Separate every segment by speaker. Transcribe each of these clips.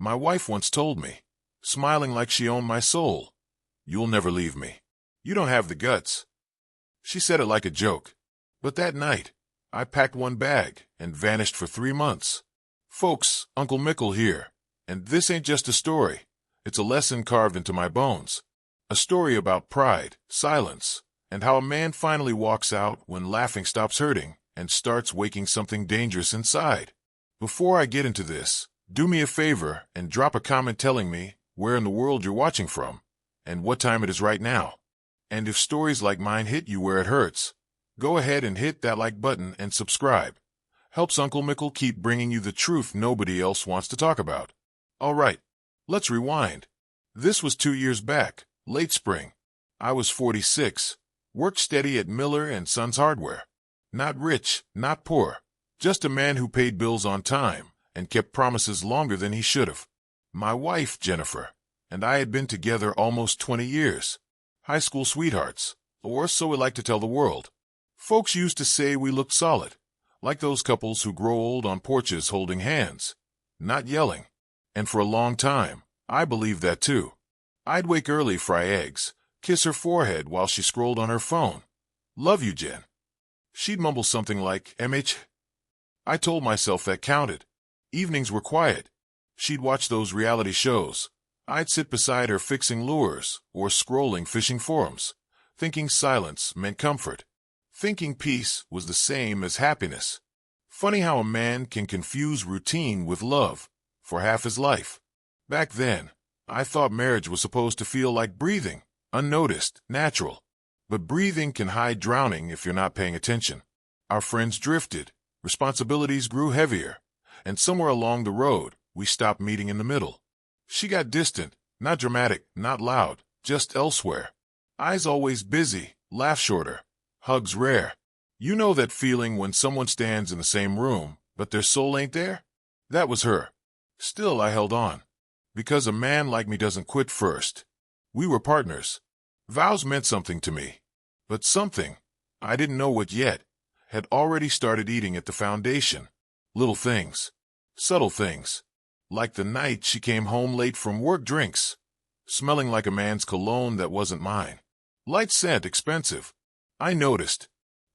Speaker 1: My wife once told me, smiling like she owned my soul, "You'll never leave me. You don't have the guts." She said it like a joke. But that night, I packed one bag and vanished for 3 months. Folks, Uncle Mickle here, and this ain't just a story. It's a lesson carved into my bones. A story about pride, silence, and how a man finally walks out when laughing stops hurting and starts waking something dangerous inside. Before I get into this, do me a favor and drop a comment telling me where in the world you're watching from and what time it is right now. And if stories like mine hit you where it hurts, go ahead and hit that like button and subscribe. Helps Uncle Mickle keep bringing you the truth nobody else wants to talk about. All right, let's rewind. This was 2 years back, late spring. I was 46, worked steady at Miller & Sons Hardware. Not rich, not poor, just a man who paid bills on time and kept promises longer than he should have. My wife, Jennifer, and I had been together almost 20 years. High school sweethearts, or so we like to tell the world. Folks used to say we looked solid, like those couples who grow old on porches holding hands, not yelling. And for a long time, I believed that too. I'd wake early, fry eggs, kiss her forehead while she scrolled on her phone. "Love you, Jen." She'd mumble something like, "MH." I told myself that counted. Evenings were quiet. She'd watch those reality shows. I'd sit beside her fixing lures or scrolling fishing forums, thinking silence meant comfort. Thinking peace was the same as happiness. Funny how a man can confuse routine with love for half his life. Back then, I thought marriage was supposed to feel like breathing, unnoticed, natural. But breathing can hide drowning if you're not paying attention. Our friends drifted, responsibilities grew heavier, and somewhere along the road, we stopped meeting in the middle. She got distant, not dramatic, not loud, just elsewhere. Eyes always busy, laugh shorter, hugs rare. You know that feeling when someone stands in the same room, but their soul ain't there? That was her. Still, I held on. Because a man like me doesn't quit first. We were partners. Vows meant something to me. But something, I didn't know what yet, had already started eating at the foundation. Little things. Subtle things. Like the night she came home late from work drinks, smelling like a man's cologne that wasn't mine. Light scent, expensive. I noticed.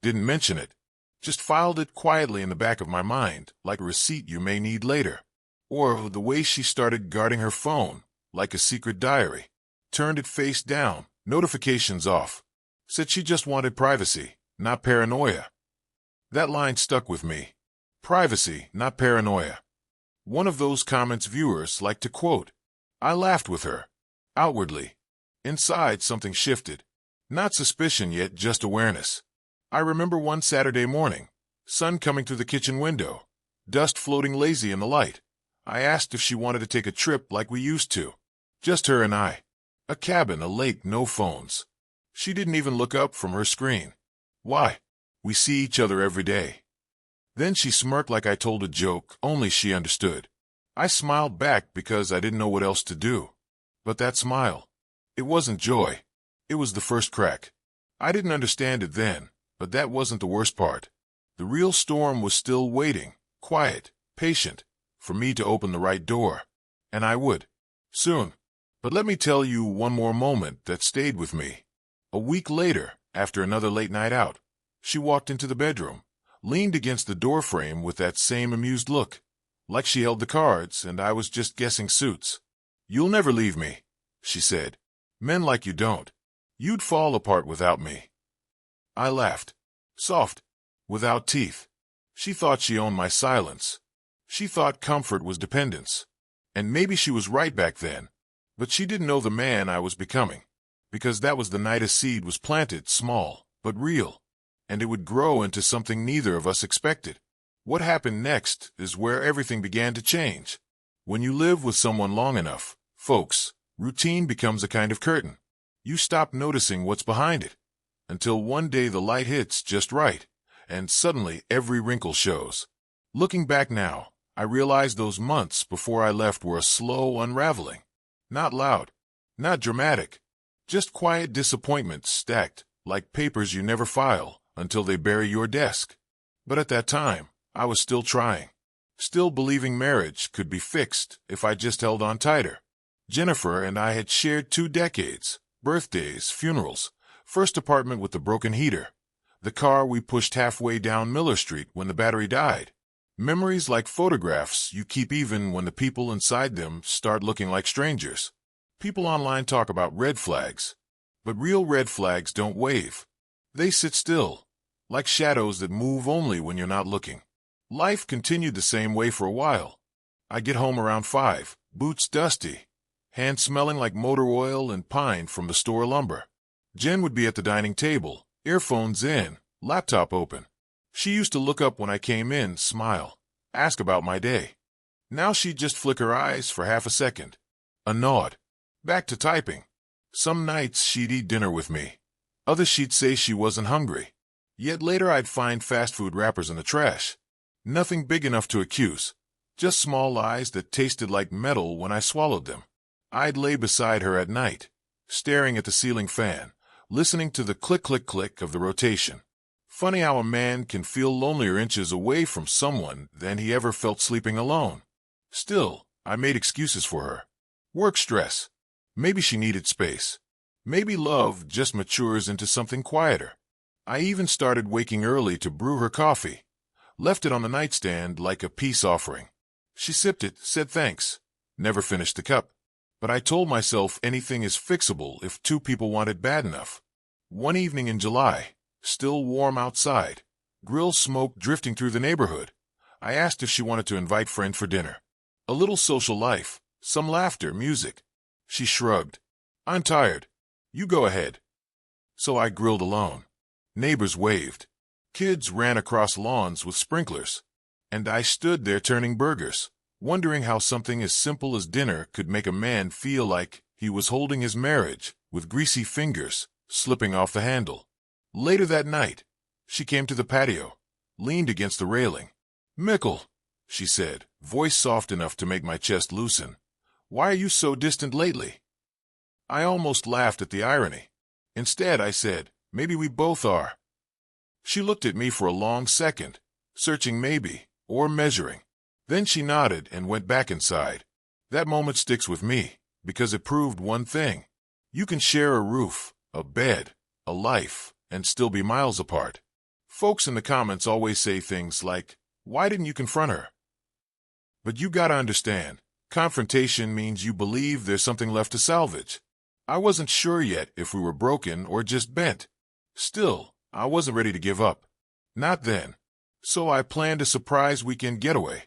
Speaker 1: Didn't mention it. Just filed it quietly in the back of my mind, like a receipt you may need later. Or the way she started guarding her phone, like a secret diary. Turned it face down, notifications off. Said she just wanted privacy, not paranoia. That line stuck with me. Privacy, not paranoia. One of those comments viewers like to quote. I laughed with her. Outwardly. Inside, something shifted. Not suspicion yet, just awareness. I remember one Saturday morning, sun coming through the kitchen window, dust floating lazy in the light. I asked if she wanted to take a trip like we used to. Just her and I. A cabin, a lake, no phones. She didn't even look up from her screen. Why? We see each other every day. Then she smirked like I told a joke, only she understood. I smiled back because I didn't know what else to do. But that smile, it wasn't joy. It was the first crack. I didn't understand it then, but that wasn't the worst part. The real storm was still waiting, quiet, patient, for me to open the right door. And I would. Soon. But let me tell you one more moment that stayed with me. A week later, after another late night out, she walked into the bedroom, leaned against the doorframe with that same amused look, like she held the cards and I was just guessing suits. "You'll never leave me," she said. "Men like you don't. You'd fall apart without me." I laughed. Soft. Without teeth. She thought she owned my silence. She thought comfort was dependence. And maybe she was right back then. But she didn't know the man I was becoming. Because that was the night a seed was planted, small, but real. And it would grow into something neither of us expected. What happened next is where everything began to change. When you live with someone long enough, folks, routine becomes a kind of curtain. You stop noticing what's behind it. Until one day the light hits just right, and suddenly every wrinkle shows. Looking back now, I realize those months before I left were a slow unraveling. Not loud, not dramatic, just quiet disappointments stacked like papers you never file until they bury your desk. But at that time, I was still trying. still believing marriage could be fixed if I just held on tighter. Jennifer and I had shared 2 decades, birthdays, funerals, first apartment with the broken heater, the car we pushed halfway down Miller Street when the battery died. Memories like photographs you keep even when the people inside them start looking like strangers. People online talk about red flags, but real red flags don't wave. They sit still, like shadows that move only when you're not looking. Life continued the same way for a while. I get home around 5, boots dusty, hands smelling like motor oil and pine from the store lumber. Jen would be at the dining table, earphones in, laptop open. She used to look up when I came in, smile, ask about my day. Now she'd just flick her eyes for half a second. A nod. Back to typing. Some nights she'd eat dinner with me. Others she'd say she wasn't hungry. Yet later I'd find fast food wrappers in the trash. Nothing big enough to accuse. Just small lies that tasted like metal when I swallowed them. I'd lay beside her at night, staring at the ceiling fan, listening to the click-click-click of the rotation. Funny how a man can feel lonelier inches away from someone than he ever felt sleeping alone. Still, I made excuses for her. Work stress. Maybe she needed space. Maybe love just matures into something quieter. I even started waking early to brew her coffee. Left it on the nightstand like a peace offering. She sipped it, said thanks. Never finished the cup. But I told myself anything is fixable if 2 people want it bad enough. One evening in July, still warm outside, grill smoke drifting through the neighborhood, I asked if she wanted to invite friend for dinner. A little social life, some laughter, music. She shrugged. I'm tired. You go ahead. So I grilled alone. Neighbors waved. Kids ran across lawns with sprinklers. And I stood there turning burgers, wondering how something as simple as dinner could make a man feel like he was holding his marriage with greasy fingers slipping off the handle. Later that night, she came to the patio, leaned against the railing. Mickle, she said, voice soft enough to make my chest loosen. Why are you so distant lately? I almost laughed at the irony. Instead, I said, maybe we both are. She looked at me for a long second, searching maybe, or measuring. Then she nodded and went back inside. That moment sticks with me, because it proved one thing. You can share a roof, a bed, a life, and still be miles apart. Folks in the comments always say things like, why didn't you confront her? But you gotta understand, confrontation means you believe there's something left to salvage. I wasn't sure yet if we were broken or just bent. Still, I wasn't ready to give up. Not then. So I planned a surprise weekend getaway.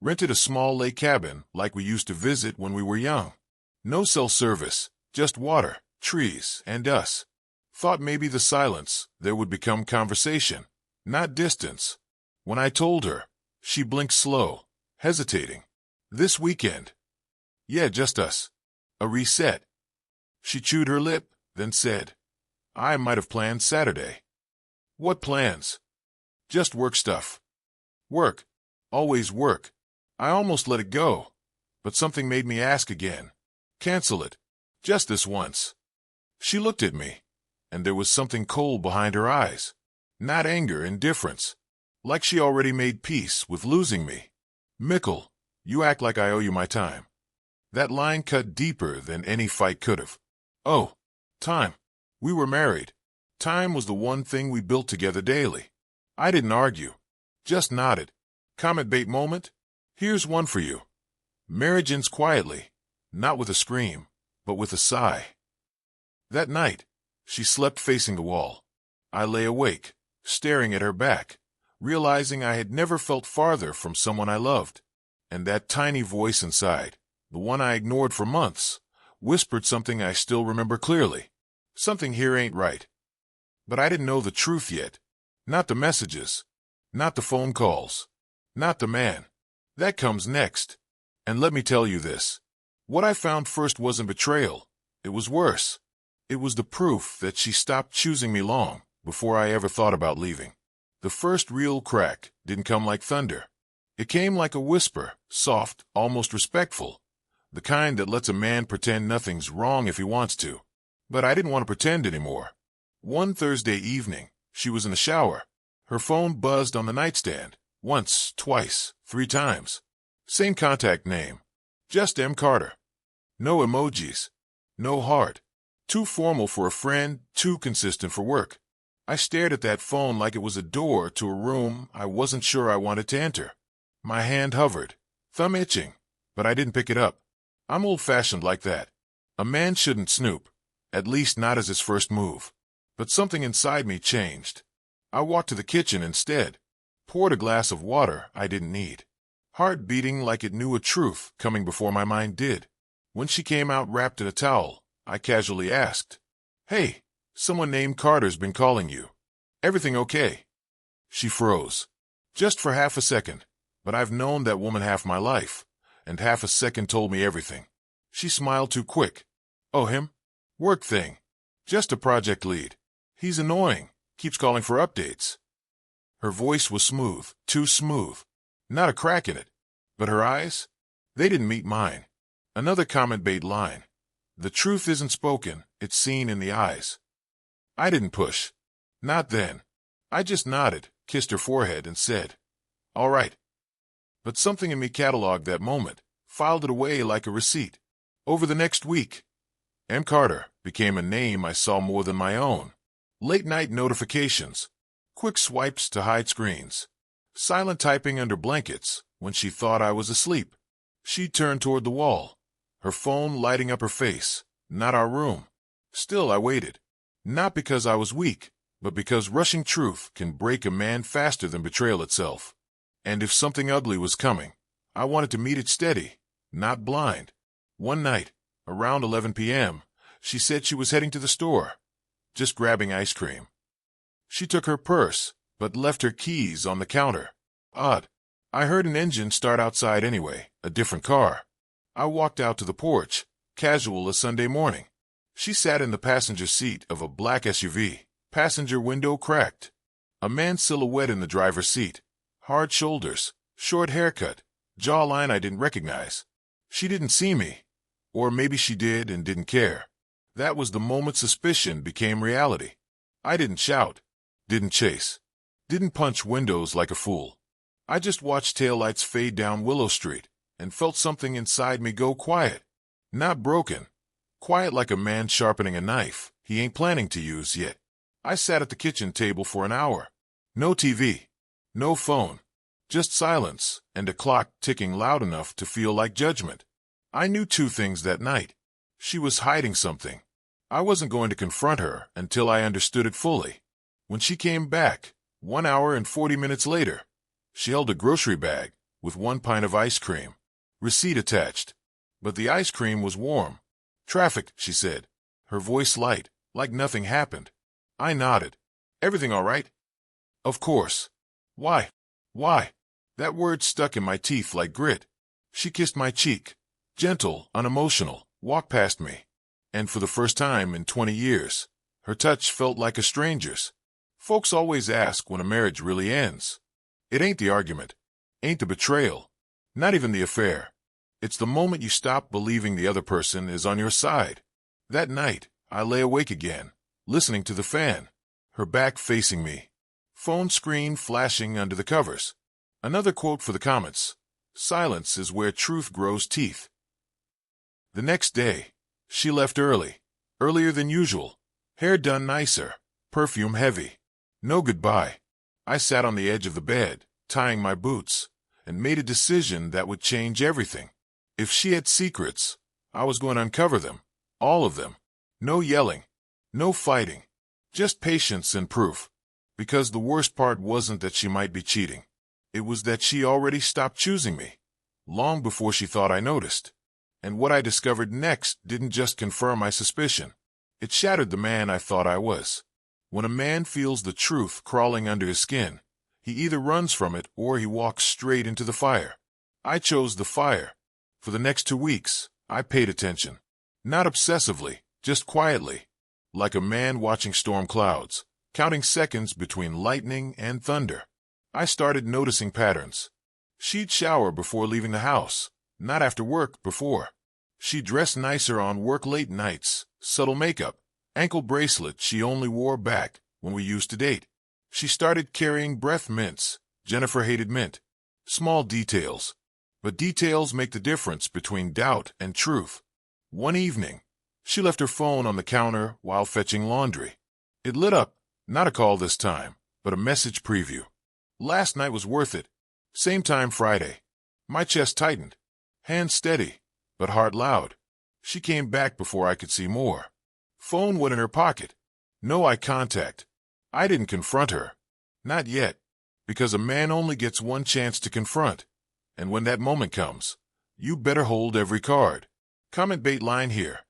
Speaker 1: Rented a small lake cabin like we used to visit when we were young. No cell service, just water, trees, and us. Thought maybe the silence there would become conversation, not distance. When I told her, she blinked slow, hesitating. This weekend. Yeah, just us. A reset. She chewed her lip, then said, I might have planned Saturday. What plans? Just work stuff. Work. Always work. I almost let it go, but something made me ask again. Cancel it. Just this once. She looked at me, and there was something cold behind her eyes. Not anger, indifference. Like she already made peace with losing me. Mickle, you act like I owe you my time. That line cut deeper than any fight could have. Oh, time. We were married. Time was the one thing we built together daily. I didn't argue. Just nodded. Comment bait moment? Here's one for you. Marriage ends quietly, not with a scream, but with a sigh. That night, she slept facing the wall. I lay awake, staring at her back, realizing I had never felt farther from someone I loved. And that tiny voice inside, the one I ignored for months, whispered something I still remember clearly. Something here ain't right. But I didn't know the truth yet. Not the messages. Not the phone calls. Not the man. That comes next. And let me tell you this. What I found first wasn't betrayal. It was worse. It was the proof that she stopped choosing me long before I ever thought about leaving. The first real crack didn't come like thunder. It came like a whisper, soft, almost respectful. The kind that lets a man pretend nothing's wrong if he wants to. But I didn't want to pretend anymore. One Thursday evening, she was in the shower. Her phone buzzed on the nightstand. Once, twice, 3 times. Same contact name. Just M. Carter. No emojis. No heart. Too formal for a friend, too consistent for work. I stared at that phone like it was a door to a room I wasn't sure I wanted to enter. My hand hovered, thumb itching, but I didn't pick it up. I'm old-fashioned like that. A man shouldn't snoop, at least not as his first move. But something inside me changed. I walked to the kitchen instead, poured a glass of water I didn't need. Heart beating like it knew a truth coming before my mind did. When she came out wrapped in a towel, I casually asked, "Hey, someone named Carter's been calling you. Everything okay?" She froze. Just for half a second, but I've known that woman half my life, and half a second told me everything. She smiled too quick. "Oh, him? Work thing. Just a project lead. He's annoying, keeps calling for updates." Her voice was smooth, too smooth. Not a crack in it. But her eyes? They didn't meet mine. Another comment bait line. The truth isn't spoken, it's seen in the eyes. I didn't push. Not then. I just nodded, kissed her forehead, and said, "All right." But something in me cataloged that moment, filed it away like a receipt. Over the next week, M. Carter became a name I saw more than my own. Late-night notifications, quick swipes to hide screens, silent typing under blankets when she thought I was asleep. She turned toward the wall, her phone lighting up her face, not our room. Still I waited, not because I was weak, but because rushing truth can break a man faster than betrayal itself. And if something ugly was coming, I wanted to meet it steady, not blind. One night, around 11 p.m., she said she was heading to the store, just grabbing ice cream. She took her purse, but left her keys on the counter. Odd. I heard an engine start outside anyway, a different car. I walked out to the porch, casual as Sunday morning. She sat in the passenger seat of a black SUV, passenger window cracked. A man's silhouette in the driver's seat, hard shoulders, short haircut, jawline I didn't recognize. She didn't see me. Or maybe she did and didn't care. That was the moment suspicion became reality. I didn't shout, didn't chase, didn't punch windows like a fool. I just watched taillights fade down Willow Street and felt something inside me go quiet. Not broken. Quiet like a man sharpening a knife he ain't planning to use yet. I sat at the kitchen table for an hour. No TV. No phone. Just silence and a clock ticking loud enough to feel like judgment. I knew 2 things that night. She was hiding something. I wasn't going to confront her until I understood it fully. When she came back, 1 hour and 40 minutes later, she held a grocery bag with 1 pint of ice cream. Receipt attached. But the ice cream was warm. "Traffic," she said, her voice light, like nothing happened. I nodded. "Everything all right?" "Of course." "Why? Why?" That word stuck in my teeth like grit. She kissed my cheek. Gentle, unemotional, walked past me. And for the first time in 20 years, her touch felt like a stranger's. Folks always ask when a marriage really ends. It ain't the argument, ain't the betrayal, not even the affair. It's the moment you stop believing the other person is on your side. That night, I lay awake again, listening to the fan, her back facing me, phone screen flashing under the covers. Another quote for the comments: "Silence is where truth grows teeth." The next day, she left early, earlier than usual, hair done nicer, perfume heavy. No goodbye. I sat on the edge of the bed, tying my boots, and made a decision that would change everything. If she had secrets, I was going to uncover them, all of them. No yelling, no fighting, just patience and proof. Because the worst part wasn't that she might be cheating. It was that she already stopped choosing me, long before she thought I noticed. And what I discovered next didn't just confirm my suspicion. It shattered the man I thought I was. When a man feels the truth crawling under his skin, he either runs from it or he walks straight into the fire. I chose the fire. For the next 2 weeks, I paid attention. Not obsessively, just quietly. Like a man watching storm clouds, counting seconds between lightning and thunder. I started noticing patterns. She'd shower before leaving the house, not after work before. She'd dress nicer on work late nights, subtle makeup, ankle bracelet she only wore back when we used to date. She started carrying breath mints, Jennifer hated mint. Small details. But details make the difference between doubt and truth. One evening, she left her phone on the counter while fetching laundry. It lit up, not a call this time, but a message preview. Last night was worth it. Same time Friday. My chest tightened. Hands steady, but heart loud. She came back before I could see more. Phone went in her pocket. No eye contact. I didn't confront her. Not yet, because a man only gets one chance to confront. And when that moment comes, you better hold every card. Comment bait line here.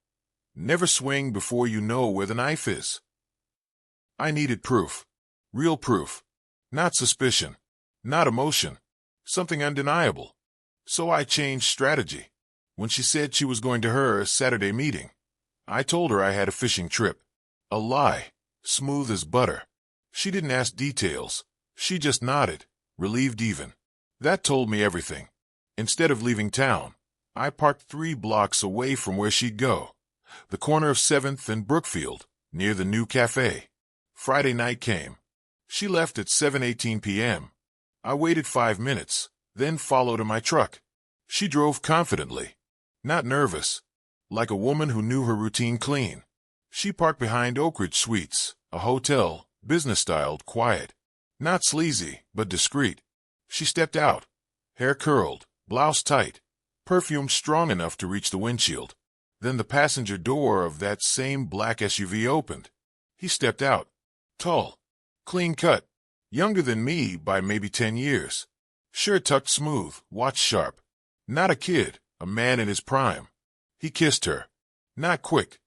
Speaker 1: Never swing before you know where the knife is. I needed proof. Real proof. Not suspicion. Not emotion. Something undeniable. So I changed strategy. When she said she was going to her Saturday meeting, I told her I had a fishing trip. A lie. Smooth as butter. She didn't ask details. She just nodded, relieved even. That told me everything. Instead of leaving town, I parked 3 blocks away from where she'd go. The corner of 7th and Brookfield, near the new cafe. Friday night came. She left at 7:18 p.m. I waited 5 minutes, then followed in my truck. She drove confidently. Not nervous. Like a woman who knew her routine clean. She parked behind Oak Ridge Suites, a hotel, business-styled, quiet. Not sleazy, but discreet. She stepped out. Hair curled, blouse tight, perfume strong enough to reach the windshield. Then the passenger door of that same black SUV opened. He stepped out. Tall. Clean cut. Younger than me by maybe 10 years. Shirt tucked smooth, watch sharp. Not a kid, a man in his prime. He kissed her. Not quick.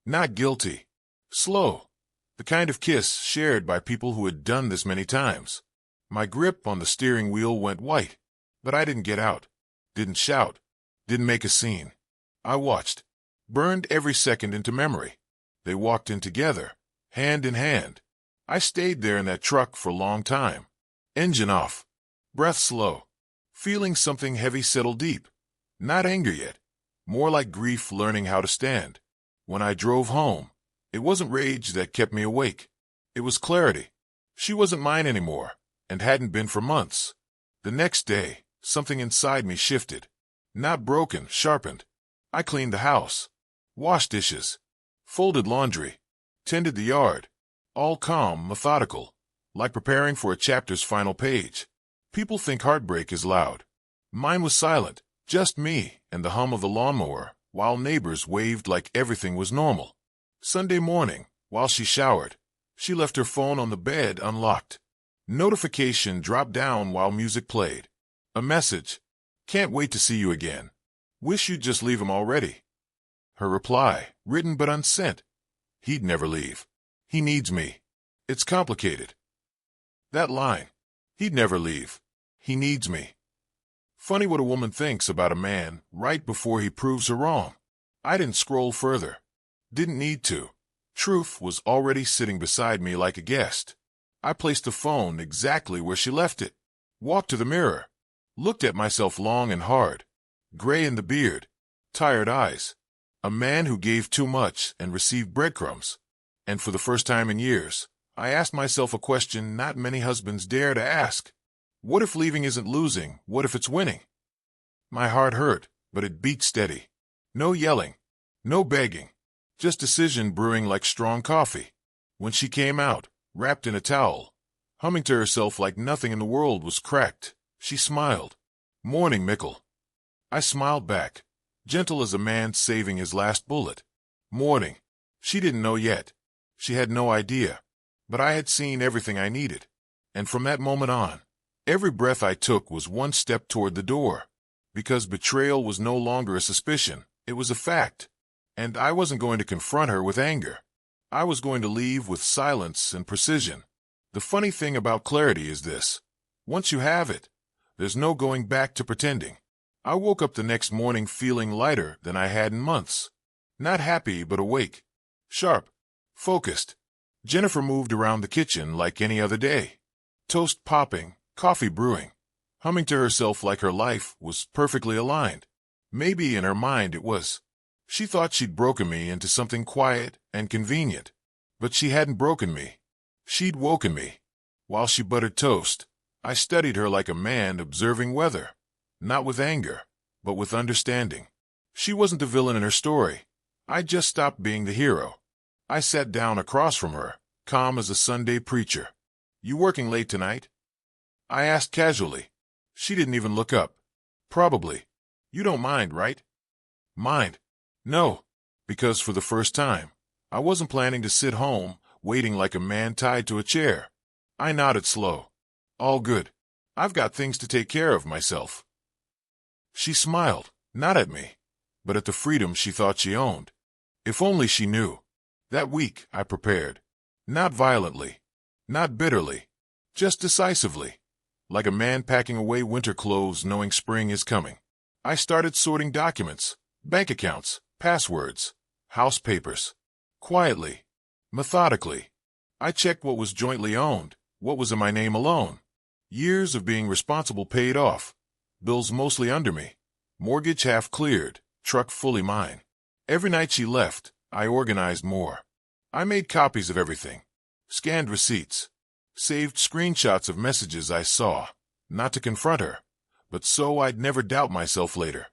Speaker 1: Not guilty. Slow. The kind of kiss shared by people who had done this many times. My grip on the steering wheel went white, but I didn't get out. Didn't shout. Didn't make a scene. I watched. Burned every second into memory. They walked in together, hand in hand. I stayed there in that truck for a long time. Engine off. Breath slow. Feeling something heavy settle deep. Not anger yet. More like grief learning how to stand. When I drove home, it wasn't rage that kept me awake. It was clarity. She wasn't mine anymore, and hadn't been for months. The next day, something inside me shifted. Not broken, sharpened. I cleaned the house. Washed dishes. Folded laundry. Tended the yard. All calm, methodical. Like preparing for a chapter's final page. People think heartbreak is loud. Mine was silent. Just me and the hum of the lawnmower, while neighbors waved like everything was normal. Sunday morning, while she showered, she left her phone on the bed unlocked. Notification dropped down while music played. A message. Can't wait to see you again. Wish you'd just leave him already. Her reply, written but unsent. He'd never leave. He needs me. It's complicated. That line. He'd never leave. He needs me. Funny what a woman thinks about a man right before he proves her wrong. I didn't scroll further. Didn't need to. Truth was already sitting beside me like a guest. I placed the phone exactly where she left it. Walked to the mirror. Looked at myself long and hard. Gray in the beard. Tired eyes. A man who gave too much and received breadcrumbs. And for the first time in years, I asked myself a question not many husbands dare to ask. What if leaving isn't losing? What if it's winning? My heart hurt, but it beat steady. No yelling. No begging. Just decision brewing like strong coffee. When she came out, wrapped in a towel, humming to herself like nothing in the world was cracked, she smiled. Morning, Mickle. I smiled back, gentle as a man saving his last bullet. Morning. She didn't know yet. She had no idea. But I had seen everything I needed. And from that moment on, every breath I took was one step toward the door. Because betrayal was no longer a suspicion, it was a fact. And I wasn't going to confront her with anger. I was going to leave with silence and precision. The funny thing about clarity is this. Once you have it, there's no going back to pretending. I woke up the next morning feeling lighter than I had in months. Not happy, but awake. Sharp. Focused. Jennifer moved around the kitchen like any other day. Toast popping, coffee brewing, humming to herself like her life was perfectly aligned. Maybe in her mind it was. She thought she'd broken me into something quiet and convenient. But she hadn't broken me. She'd woken me. While she buttered toast, I studied her like a man observing weather, not with anger, but with understanding. She wasn't the villain in her story. I just stopped being the hero. I sat down across from her, calm as a Sunday preacher. "You working late tonight?" I asked casually. She didn't even look up. "Probably. You don't mind, right?" "Mind? No." Because for the first time, I wasn't planning to sit home, waiting like a man tied to a chair. I nodded slow. "All good. I've got things to take care of myself." She smiled, not at me, but at the freedom she thought she owned. If only she knew. That week, I prepared. Not violently, not bitterly, just decisively, like a man packing away winter clothes knowing spring is coming. I started sorting documents, bank accounts, passwords, house papers. Quietly, methodically. I checked what was jointly owned, what was in my name alone. Years of being responsible paid off. Bills mostly under me. Mortgage half cleared, truck fully mine. Every night she left, I organized more. I made copies of everything. Scanned receipts. Saved screenshots of messages I saw, not to confront her, but so I'd never doubt myself later.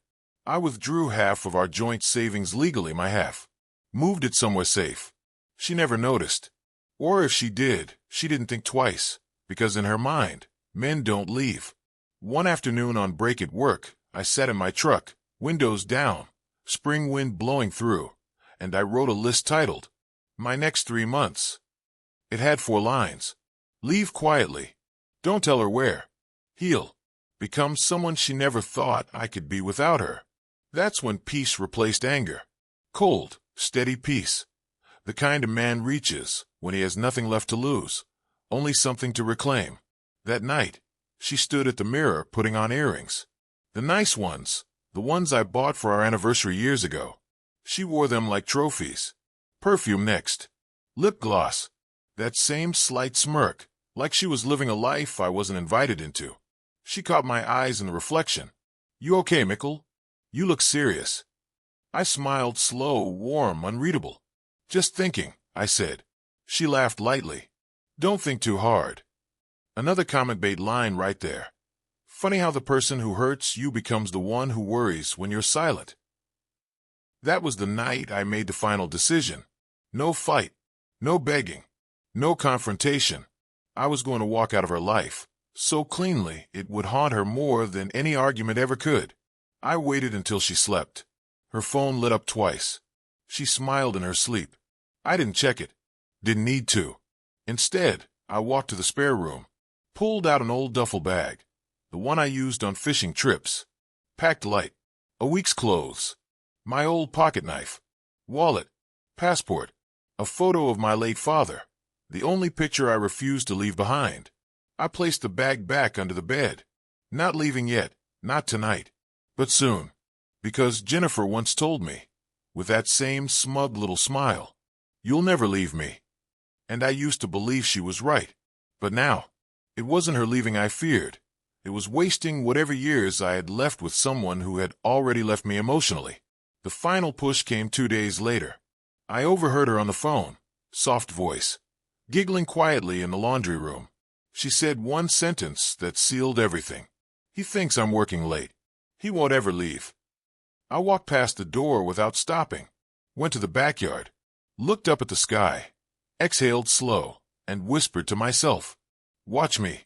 Speaker 1: I withdrew half of our joint savings legally, my half. Moved it somewhere safe. She never noticed. Or if she did, she didn't think twice, because in her mind, men don't leave. One afternoon on break at work, I sat in my truck, windows down, spring wind blowing through, and I wrote a list titled, "My Next 3 Months." It had 4 lines. Leave quietly. Don't tell her where. Heal. Become someone she never thought I could be without her. That's when peace replaced anger. Cold, steady peace. The kind a man reaches when he has nothing left to lose, only something to reclaim. That night, she stood at the mirror putting on earrings. The nice ones, the ones I bought for our anniversary years ago. She wore them like trophies. Perfume next. Lip gloss. That same slight smirk, like she was living a life I wasn't invited into. She caught my eyes in the reflection. "You okay, Mickle? You look serious." I smiled, slow, warm, unreadable. "Just thinking," I said. She laughed lightly. "Don't think too hard." Another comment bait line right there. Funny how the person who hurts you becomes the one who worries when you're silent. That was the night I made the final decision. No fight, no begging, no confrontation. I was going to walk out of her life, so cleanly it would haunt her more than any argument ever could. I waited until she slept. Her phone lit up twice. She smiled in her sleep. I didn't check it. Didn't need to. Instead, I walked to the spare room, pulled out an old duffel bag, the one I used on fishing trips, packed light, a week's clothes, my old pocket knife, wallet, passport, a photo of my late father, the only picture I refused to leave behind. I placed the bag back under the bed. Not leaving yet, not tonight, but soon. Because Jennifer once told me, with that same smug little smile, "You'll never leave me." And I used to believe she was right. But now, it wasn't her leaving I feared. It was wasting whatever years I had left with someone who had already left me emotionally. The final push came 2 days later. I overheard her on the phone, soft voice, giggling quietly in the laundry room. She said one sentence that sealed everything. "He thinks I'm working late. He won't ever leave." I walked past the door without stopping, went to the backyard, looked up at the sky, exhaled slow, and whispered to myself, "Watch me."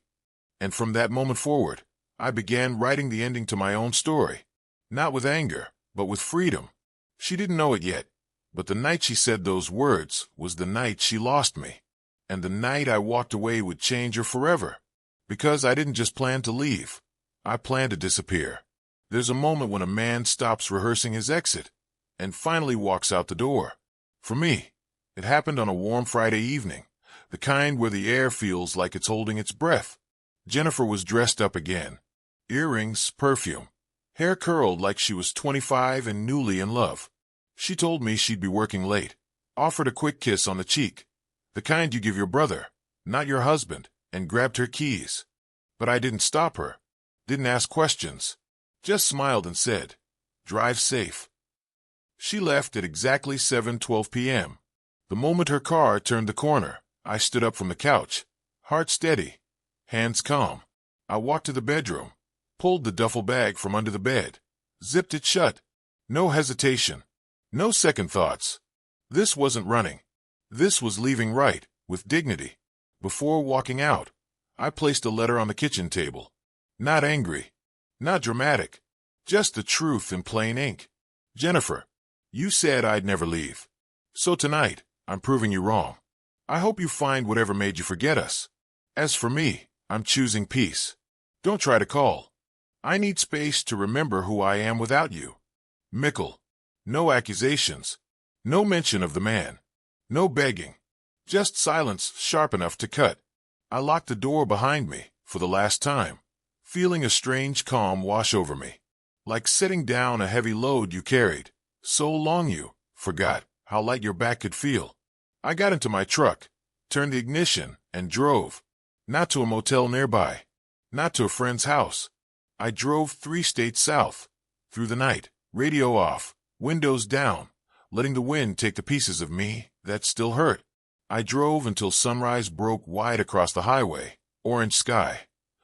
Speaker 1: And from that moment forward, I began writing the ending to my own story. Not with anger, but with freedom. She didn't know it yet, but the night she said those words was the night she lost me. And the night I walked away would change her forever. Because I didn't just plan to leave. I planned to disappear. There's a moment when a man stops rehearsing his exit and finally walks out the door. For me, it happened on a warm Friday evening, the kind where the air feels like it's holding its breath. Jennifer was dressed up again. Earrings, perfume, hair curled like she was 25 and newly in love. She told me she'd be working late, offered a quick kiss on the cheek, the kind you give your brother, not your husband, and grabbed her keys. But I didn't stop her, didn't ask questions, just smiled and said, "Drive safe." She left at exactly 7:12 p.m. The moment her car turned the corner, I stood up from the couch, heart steady, hands calm. I walked to the bedroom, pulled the duffel bag from under the bed, zipped it shut. No hesitation. No second thoughts. This wasn't running. This was leaving right, with dignity. Before walking out, I placed a letter on the kitchen table. Not angry. Not dramatic. Just the truth in plain ink. Jennifer, you said I'd never leave. So tonight, I'm proving you wrong. I hope you find whatever made you forget us. As for me, I'm choosing peace. Don't try to call. I need space to remember who I am without you. Mickle. No accusations. No mention of the man. No begging. Just silence sharp enough to cut. I locked the door behind me, for the last time, feeling a strange calm wash over me. Like setting down a heavy load you carried. So long you forgot how light your back could feel. I got into my truck, turned the ignition, and drove. Not to a motel nearby. Not to a friend's house. I drove 3 states south. Through the night, radio off, windows down, letting the wind take the pieces of me that still hurt. I drove until sunrise broke wide across the highway. Orange sky.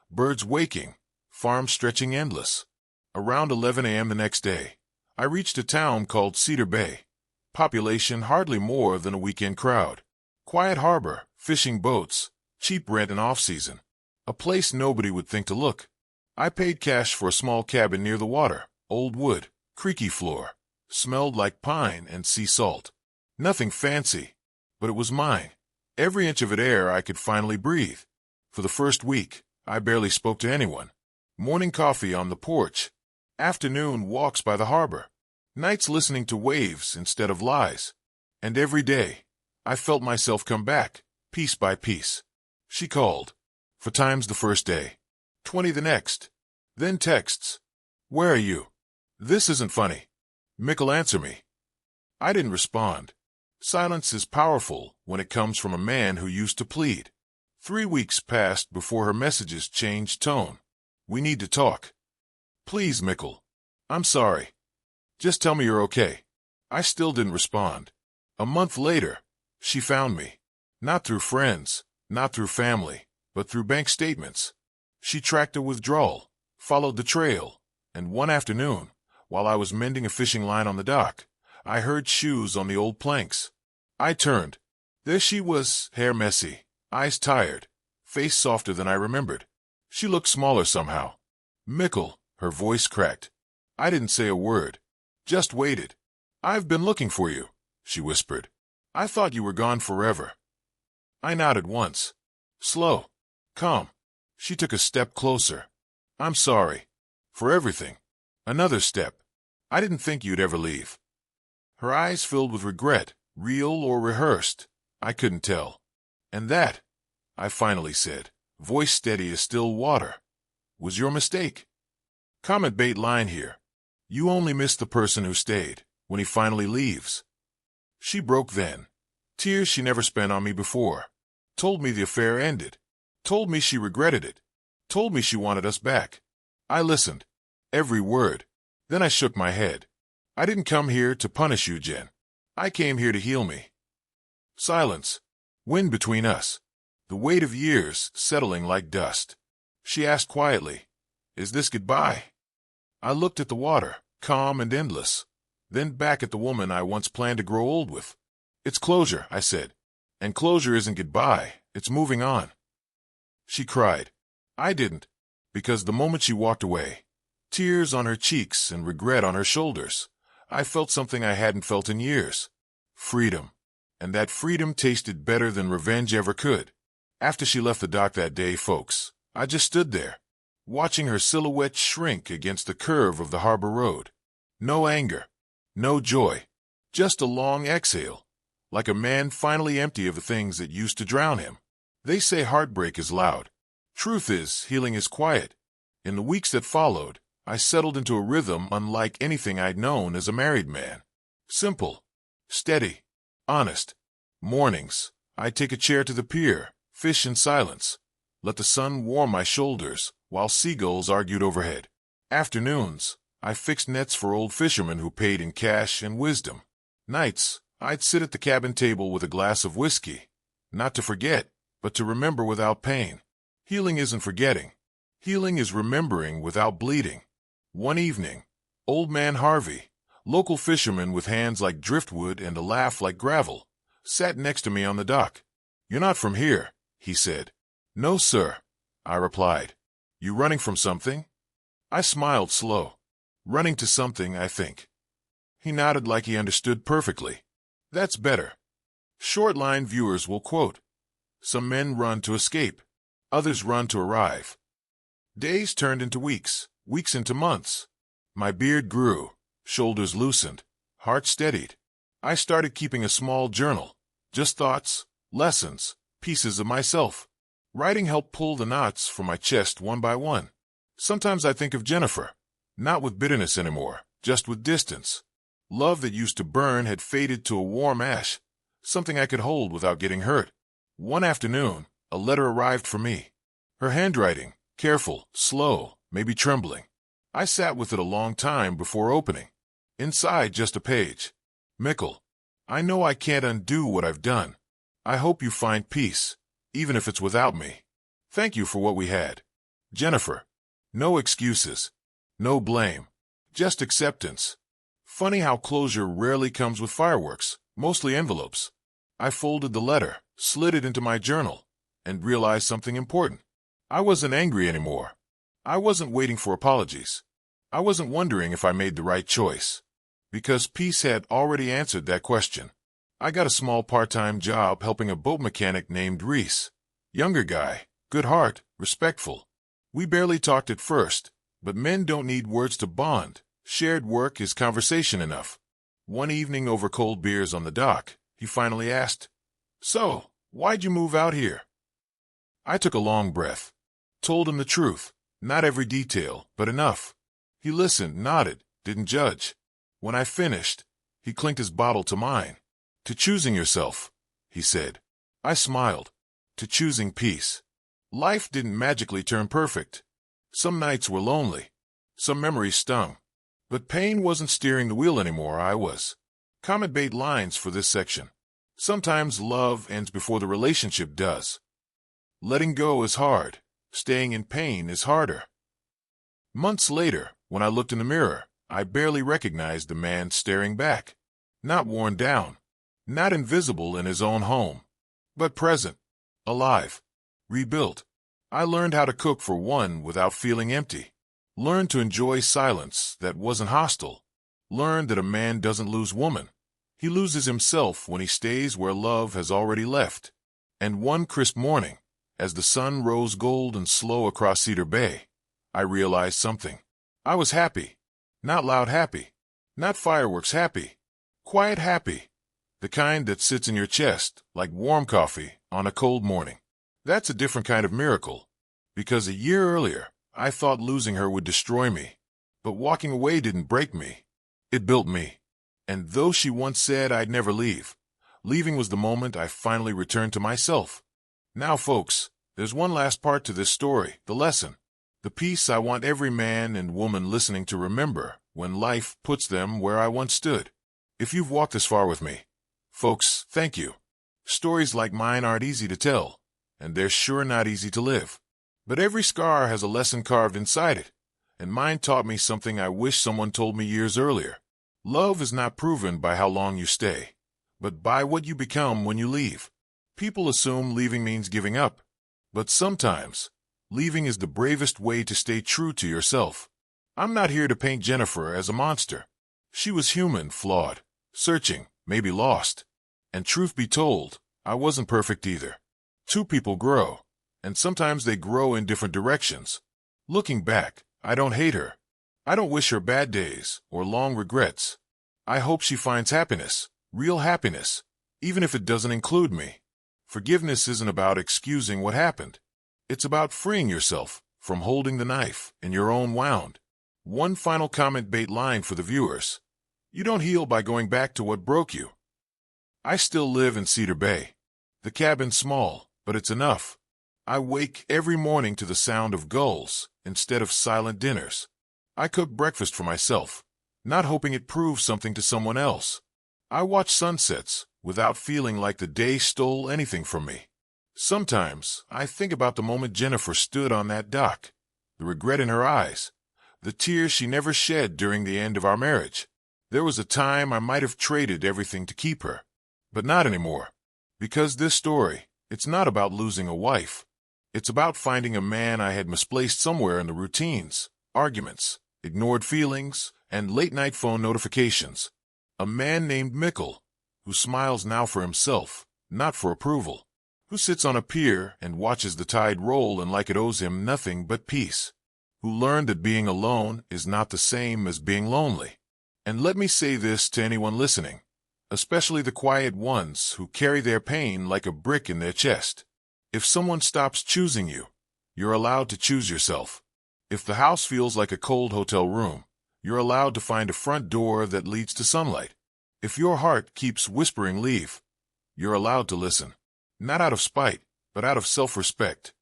Speaker 1: Birds waking. Farms stretching endless. Around 11 a.m. the next day, I reached a town called Cedar Bay. Population hardly more than a weekend crowd. Quiet harbor, fishing boats, cheap rent in off-season. A place nobody would think to look. I paid cash for a small cabin near the water. Old wood, creaky floor. Smelled like pine and sea salt. Nothing fancy, but it was mine. Every inch of it air I could finally breathe. For the first week, I barely spoke to anyone. Morning coffee on the porch. Afternoon walks by the harbor. Nights listening to waves instead of lies. And every day, I felt myself come back, piece by piece. She called. For times the first day. 20 the next. Then texts. Where are you? This isn't funny. Mickle, answer me. I didn't respond. Silence is powerful when it comes from a man who used to plead. 3 weeks passed before her messages changed tone. We need to talk. Please, Mickle. I'm sorry. Just tell me you're okay. I still didn't respond. A month later, she found me. Not through friends, not through family, but through bank statements. She tracked a withdrawal, followed the trail, and one afternoon, while I was mending a fishing line on the dock, I heard shoes on the old planks. I turned. There she was, hair messy, eyes tired, face softer than I remembered. She looked smaller somehow. Mickle, her voice cracked. I didn't say a word. Just waited. I've been looking for you, she whispered. I thought you were gone forever. I nodded once. Slow. Calm. She took a step closer. I'm sorry. For everything. Another step. I didn't think you'd ever leave. Her eyes filled with regret, real or rehearsed. I couldn't tell. And that, I finally said, voice steady as still water, was your mistake. Comment bait line here. You only miss the person who stayed, when he finally leaves. She broke then. Tears she never spent on me before. Told me the affair ended. Told me she regretted it. Told me she wanted us back. I listened. Every word. Then I shook my head. I didn't come here to punish you, Jen. I came here to heal me. Silence. Wind between us. The weight of years settling like dust. She asked quietly, Is this goodbye? I looked at the water, calm and endless. Then back at the woman I once planned to grow old with. It's closure, I said. And closure isn't goodbye, it's moving on. She cried. I didn't. Because the moment she walked away, tears on her cheeks and regret on her shoulders, I felt something I hadn't felt in years. Freedom. And that freedom tasted better than revenge ever could. After she left the dock that day, folks, I just stood there, watching her silhouette shrink against the curve of the harbor road. No anger. No joy. Just a long exhale. Like a man finally empty of the things that used to drown him. They say heartbreak is loud. Truth is, healing is quiet. In the weeks that followed, I settled into a rhythm unlike anything I'd known as a married man. Simple. Steady. Honest. Mornings, I'd take a chair to the pier, fish in silence. Let the sun warm my shoulders, while seagulls argued overhead. Afternoons, I fixed nets for old fishermen who paid in cash and wisdom. Nights, I'd sit at the cabin table with a glass of whiskey. Not to forget, but to remember without pain. Healing isn't forgetting. Healing is remembering without bleeding. One evening, old man Harvey, local fisherman with hands like driftwood and a laugh like gravel, sat next to me on the dock. "You're not from here," he said. "No, sir," I replied. "You running from something?" I smiled slow. "Running to something, I think." He nodded like he understood perfectly. "That's better." Short-line viewers will quote, "Some men run to escape. Others run to arrive." Days turned into weeks, weeks into months. My beard grew, shoulders loosened, heart steadied. I started keeping a small journal, just thoughts, lessons, pieces of myself. Writing helped pull the knots from my chest one by one. Sometimes I think of Jennifer, not with bitterness anymore, just with distance. Love that used to burn had faded to a warm ash, something I could hold without getting hurt. One afternoon, a letter arrived for me. Her handwriting, careful, slow, maybe trembling. I sat with it a long time before opening. Inside, just a page. "Mickle, I know I can't undo what I've done. I hope you find peace, even if it's without me. Thank you for what we had. Jennifer." No excuses. No blame. Just acceptance. Funny how closure rarely comes with fireworks, mostly envelopes. I folded the letter, slid it into my journal, and realized something important. I wasn't angry anymore. I wasn't waiting for apologies. I wasn't wondering if I made the right choice. Because peace had already answered that question. I got a small part-time job helping a boat mechanic named Reese. Younger guy, good heart, respectful. We barely talked at first, but men don't need words to bond. Shared work is conversation enough. One evening over cold beers on the dock, he finally asked, "So, why'd you move out here?" I took a long breath. Told him the truth, not every detail, but enough. He listened, nodded, didn't judge. When I finished, he clinked his bottle to mine. "To choosing yourself," he said. I smiled. To choosing peace. Life didn't magically turn perfect. Some nights were lonely. Some memories stung. But pain wasn't steering the wheel anymore, I was. Comment bait lines for this section. Sometimes love ends before the relationship does. Letting go is hard. Staying in pain is harder. Months later, when I looked in the mirror, I barely recognized the man staring back. Not worn down. Not invisible in his own home. But present. Alive. Rebuilt. I learned how to cook for one without feeling empty. Learned to enjoy silence that wasn't hostile. Learned that a man doesn't lose woman. He loses himself when he stays where love has already left. And one crisp morning, as the sun rose gold and slow across Cedar Bay, I realized something. I was happy. Not loud happy. Not fireworks happy. Quiet happy. The kind that sits in your chest like warm coffee on a cold morning. That's a different kind of miracle. Because a year earlier, I thought losing her would destroy me. But walking away didn't break me. It built me. And though she once said I'd never leave, leaving was the moment I finally returned to myself. Now, folks, there's one last part to this story, the lesson. The piece I want every man and woman listening to remember when life puts them where I once stood. If you've walked this far with me, folks, thank you. Stories like mine aren't easy to tell, and they're sure not easy to live. But every scar has a lesson carved inside it, and mine taught me something I wish someone told me years earlier. Love is not proven by how long you stay, but by what you become when you leave. People assume leaving means giving up, but sometimes leaving is the bravest way to stay true to yourself. I'm not here to paint Jennifer as a monster. She was human, flawed, searching, maybe lost. And truth be told, I wasn't perfect either. Two people grow, and sometimes they grow in different directions. Looking back, I don't hate her. I don't wish her bad days or long regrets. I hope she finds happiness, real happiness, even if it doesn't include me. Forgiveness isn't about excusing what happened. It's about freeing yourself from holding the knife in your own wound. One final comment bait line for the viewers. You don't heal by going back to what broke you. I still live in Cedar Bay. The cabin's small, but it's enough. I wake every morning to the sound of gulls instead of silent dinners. I cook breakfast for myself, not hoping it proves something to someone else. I watch sunsets without feeling like the day stole anything from me. Sometimes I think about the moment Jennifer stood on that dock, the regret in her eyes, the tears she never shed during the end of our marriage. There was a time I might have traded everything to keep her, but not anymore. Because this story, it's not about losing a wife. It's about finding a man I had misplaced somewhere in the routines, arguments, ignored feelings, and late-night phone notifications. A man named Mickle, who smiles now for himself, not for approval, who sits on a pier and watches the tide roll and like it owes him nothing but peace, who learned that being alone is not the same as being lonely. And let me say this to anyone listening, especially the quiet ones who carry their pain like a brick in their chest. If someone stops choosing you, you're allowed to choose yourself. If the house feels like a cold hotel room, you're allowed to find a front door that leads to sunlight. If your heart keeps whispering leave, you're allowed to listen. Not out of spite, but out of self-respect.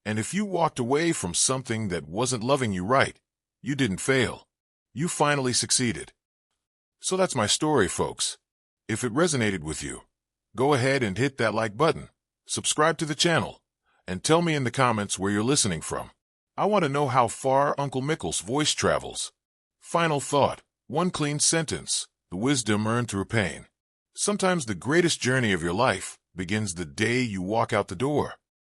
Speaker 1: And if you walked away from something that wasn't loving you right, you didn't fail. You finally succeeded. So that's my story, folks. If it resonated with you, go ahead and hit that like button, subscribe to the channel, and tell me in the comments where you're listening from. I want to know how far Uncle Mickle's voice travels. Final thought, one clean sentence, the wisdom earned through pain. Sometimes the greatest journey of your life begins the day you walk out the door.